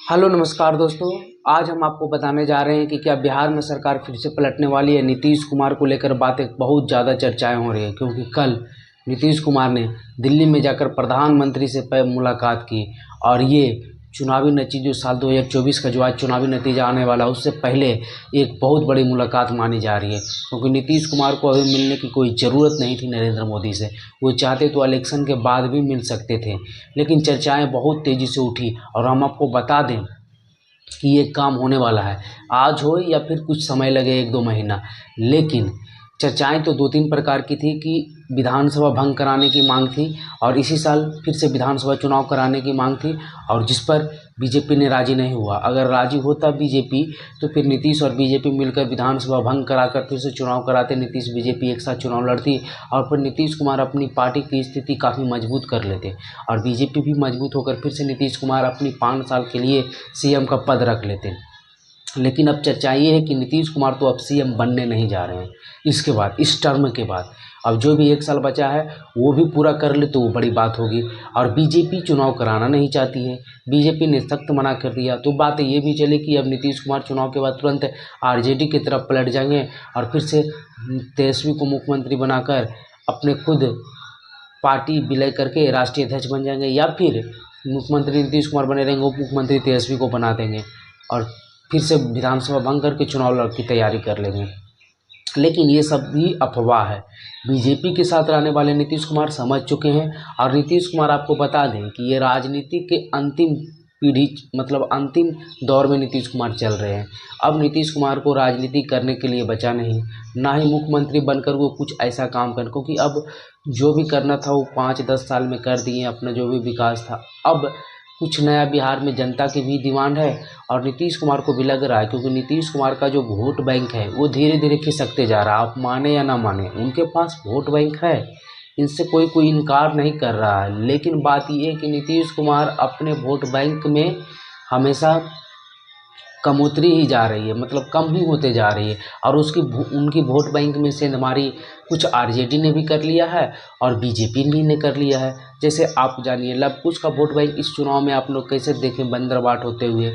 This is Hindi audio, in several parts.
हेलो नमस्कार दोस्तों। आज हम आपको बताने जा रहे हैं कि क्या बिहार में सरकार फिर से पलटने वाली है। नीतीश कुमार को लेकर बातें बहुत ज़्यादा चर्चाएं हो रही है, क्योंकि कल नीतीश कुमार ने दिल्ली में जाकर प्रधानमंत्री से मुलाकात की और ये चुनावी नतीजे जो साल 2024 का जो आज चुनावी नतीजा आने वाला है उससे पहले एक बहुत बड़ी मुलाकात मानी जा रही है, क्योंकि नीतीश कुमार को अभी मिलने की कोई ज़रूरत नहीं थी नरेंद्र मोदी से। वो चाहते तो इलेक्शन के बाद भी मिल सकते थे, लेकिन चर्चाएं बहुत तेज़ी से उठी। और हम आपको बता दें कि ये काम होने वाला है, आज हो या फिर कुछ समय लगे, 1-2 महीना। लेकिन चर्चाएं तो 2-3 प्रकार की थी कि विधानसभा भंग कराने की मांग थी और इसी साल फिर से विधानसभा चुनाव कराने की मांग थी, और जिस पर बीजेपी ने राजी नहीं हुआ। अगर राजी होता बीजेपी तो फिर नीतीश और बीजेपी मिलकर विधानसभा भंग कराकर फिर से चुनाव कराते, नीतीश बीजेपी एक साथ चुनाव लड़ती और फिर नीतीश कुमार अपनी पार्टी की स्थिति काफ़ी मजबूत कर लेते और बीजेपी भी मजबूत होकर फिर से नीतीश कुमार अपनी 5 साल के लिए सीएम का पद रख लेते। लेकिन अब चर्चा ये है कि नीतीश कुमार तो अब सीएम बनने नहीं जा रहे हैं। इसके बाद, इस टर्म के बाद अब जो भी 1 साल बचा है वो भी पूरा कर ले तो वो बड़ी बात होगी। और बीजेपी चुनाव कराना नहीं चाहती है, बीजेपी ने सख्त मना कर दिया। तो बात ये भी चली कि अब नीतीश कुमार चुनाव के बाद तुरंत आरजेडी की तरफ पलट जाएंगे और फिर से तेजस्वी को मुख्यमंत्री बनाकर अपने खुद पार्टी विलय करके राष्ट्रीय अध्यक्ष बन जाएंगे, या फिर मुख्यमंत्री नीतीश कुमार बने रहेंगे, उप मुख्यमंत्री तेजस्वी को बना देंगे और फिर से विधानसभा भंग करके चुनाव लड़ की तैयारी कर लेंगे। लेकिन ये सब भी अफवाह है। बीजेपी के साथ रहने वाले नीतीश कुमार समझ चुके हैं। और नीतीश कुमार, आपको बता दें कि ये राजनीति के अंतिम पीढ़ी, मतलब अंतिम दौर में नीतीश कुमार चल रहे हैं। अब नीतीश कुमार को राजनीति करने के लिए बचा नहीं, ना ही मुख्यमंत्री बनकर वो कुछ ऐसा काम कर, क्योंकि अब जो भी करना था वो 5-10 साल में कर दिए, अपना जो भी विकास था। अब कुछ नया बिहार में जनता की भी डिमांड है और नीतीश कुमार को भी लग रहा है, क्योंकि नीतीश कुमार का जो वोट बैंक है वो धीरे धीरे खिसकते जा रहा है। आप माने या ना माने, उनके पास वोट बैंक है, इनसे कोई इनकार नहीं कर रहा है। लेकिन बात यह है कि नीतीश कुमार अपने वोट बैंक में हमेशा कमोतरी ही जा रही है, मतलब कम ही होते जा रही है। और उनकी वोट बैंक में से हमारी कुछ आरजेडी ने भी कर लिया है और बीजेपी भी ने कर लिया है। जैसे आप जानिए, लव कुश का वोट बैंक इस चुनाव में आप लोग कैसे देखें बंदरबाट होते हुए,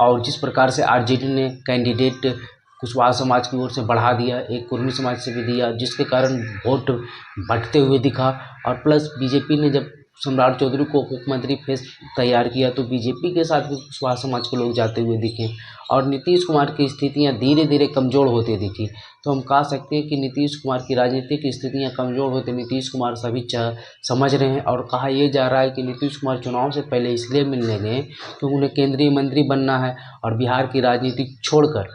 और जिस प्रकार से आरजेडी ने कैंडिडेट कुशवाहा समाज की ओर से बढ़ा दिया, एक कुर्मी समाज से भी दिया, जिसके कारण वोट बढ़ते हुए दिखा। और प्लस बीजेपी ने जब सम्राट चौधरी को मुख्यमंत्री फेस तैयार किया तो बीजेपी के साथ भी कुशवाहा समाज के लोग जाते हुए दिखे और नीतीश कुमार की स्थितियां धीरे धीरे कमज़ोर होती दिखी। तो हम कह सकते हैं कि नीतीश कुमार की राजनीतिक स्थितियां कमज़ोर होते नीतीश कुमार सभी समझ रहे हैं। और कहा यह जा रहा है कि नीतीश कुमार चुनाव से पहले इसलिए मिलने गए क्योंकि उन्हें केंद्रीय मंत्री बनना है और बिहार की राजनीति छोड़कर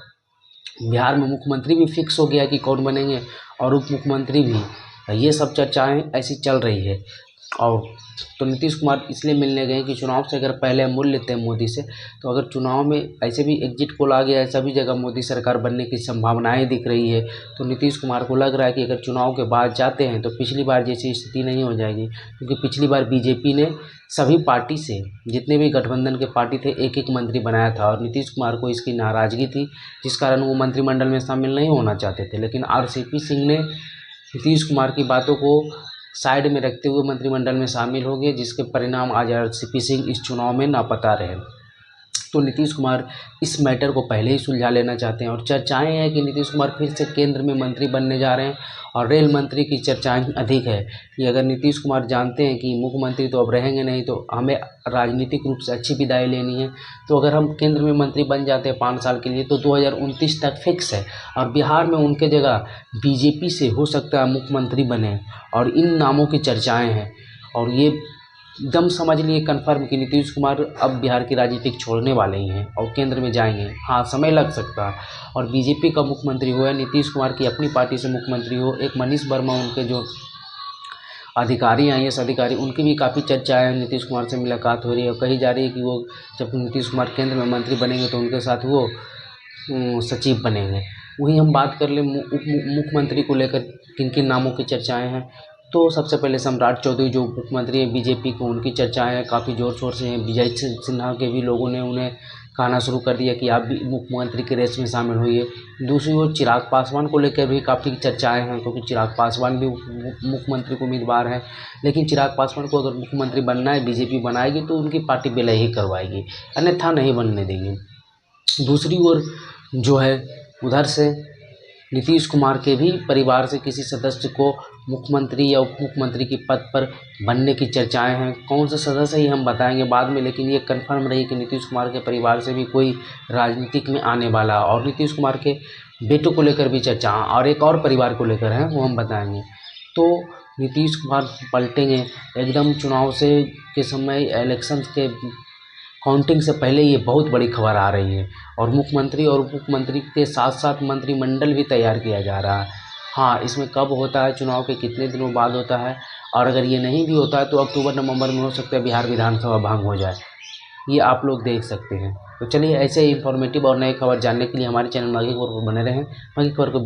बिहार में मुख्यमंत्री भी फिक्स हो गया कि कौन बनेंगे और उप मुख्यमंत्री भी। ये सब चर्चाएं ऐसी चल रही है। और तो नीतीश कुमार इसलिए मिलने गए कि चुनाव से अगर पहले हम मिल लेते हैं मोदी से, तो अगर चुनाव में ऐसे भी एग्जिट पोल आ गया है, सभी जगह मोदी सरकार बनने की संभावनाएं दिख रही है, तो नीतीश कुमार को लग रहा है कि अगर चुनाव के बाद जाते हैं तो पिछली बार जैसी स्थिति नहीं हो जाएगी। क्योंकि पिछली बार बीजेपी ने सभी पार्टी से, जितने भी गठबंधन के पार्टी थे, एक एक मंत्री बनाया था और नीतीश कुमार को इसकी नाराज़गी थी, जिस कारण वो मंत्रिमंडल में शामिल नहीं होना चाहते थे। लेकिन आरसीपी सिंह ने नीतीश कुमार की बातों को साइड में रखते हुए मंत्रिमंडल में शामिल हो गए, जिसके परिणाम आज आरसीपी सिंह इस चुनाव में नापता रहे। तो नीतीश कुमार इस मैटर को पहले ही सुलझा लेना चाहते हैं और चर्चाएं हैं कि नीतीश कुमार फिर से केंद्र में मंत्री बनने जा रहे हैं। और रेल मंत्री की चर्चाएं अधिक है कि अगर नीतीश कुमार जानते हैं कि मुख्यमंत्री तो अब रहेंगे नहीं, तो हमें राजनीतिक रूप से अच्छी विदाई लेनी है, तो अगर हम केंद्र में मंत्री बन जाते हैं 5 साल के लिए तो 2029 तक फिक्स है और बिहार में उनके जगह बीजेपी से हो सकता है मुख्यमंत्री बने। और इन नामों की चर्चाएँ हैं और ये एकदम समझ लिए कन्फर्म कि नीतीश कुमार अब बिहार की राजनीति छोड़ने वाले ही हैं और केंद्र में जाएंगे। हाँ, समय लग सकता है और बीजेपी का मुख्यमंत्री हो या नीतीश कुमार की अपनी पार्टी से मुख्यमंत्री हो, एक मनीष वर्मा उनके जो अधिकारी हैं, आईएएस अधिकारी, उनकी भी काफ़ी चर्चा है। नीतीश कुमार से मुलाकात हो रही है और कही जा रही है कि वो जब नीतीश कुमार केंद्र में मंत्री बनेंगे तो उनके साथ वो सचिव बनेंगे। वहीं हम बात कर लें उप मुख्यमंत्री को लेकर किन किन नामों की चर्चाएं हैं, तो सबसे पहले सम्राट चौधरी जो मुख्यमंत्री हैं बीजेपी को, उनकी चर्चाएं काफ़ी ज़ोर शोर से हैं। विजय सिन्हा के भी लोगों ने उन्हें कहना शुरू कर दिया कि आप भी मुख्यमंत्री के रेस में शामिल होइए। दूसरी ओर चिराग पासवान को लेकर भी काफ़ी चर्चाएं हैं, क्योंकि चिराग पासवान भी मुख्यमंत्री को उम्मीदवार हैं। लेकिन चिराग पासवान को अगर मुख्यमंत्री बनना है, बीजेपी बनाएगी तो उनकी पार्टी विलय ही करवाएगी, अन्यथा नहीं बनने देंगे। दूसरी ओर जो है उधर से नीतीश कुमार के भी परिवार से किसी सदस्य को मुख्यमंत्री या उप मुख्यमंत्री के पद पर बनने की चर्चाएं हैं। कौन सा सदस्य ही हम बताएंगे बाद में, लेकिन ये कंफर्म रही कि नीतीश कुमार के परिवार से भी कोई राजनीतिक में आने वाला। और नीतीश कुमार के बेटों को लेकर भी चर्चा और एक और परिवार को लेकर है, वो हम बताएंगे। तो नीतीश कुमार पलटेंगे एकदम चुनाव से के समय, इलेक्शन के काउंटिंग से पहले ये बहुत बड़ी खबर आ रही है। और मुख्यमंत्री और उप मुख्यमंत्री के साथ साथ मंत्रिमंडल भी तैयार किया जा रहा है। हाँ, इसमें कब होता है, चुनाव के कितने दिनों बाद होता है, और अगर ये नहीं भी होता है तो अक्टूबर नवंबर में हो सकता है बिहार विधानसभा भंग हो जाए। ये आप लोग देख सकते हैं। तो चलिए, ऐसे ही इंफॉर्मेटिव और नए खबर जानने के लिए हमारे चैनल मागी खबर पर बने रहें। मागी खबर को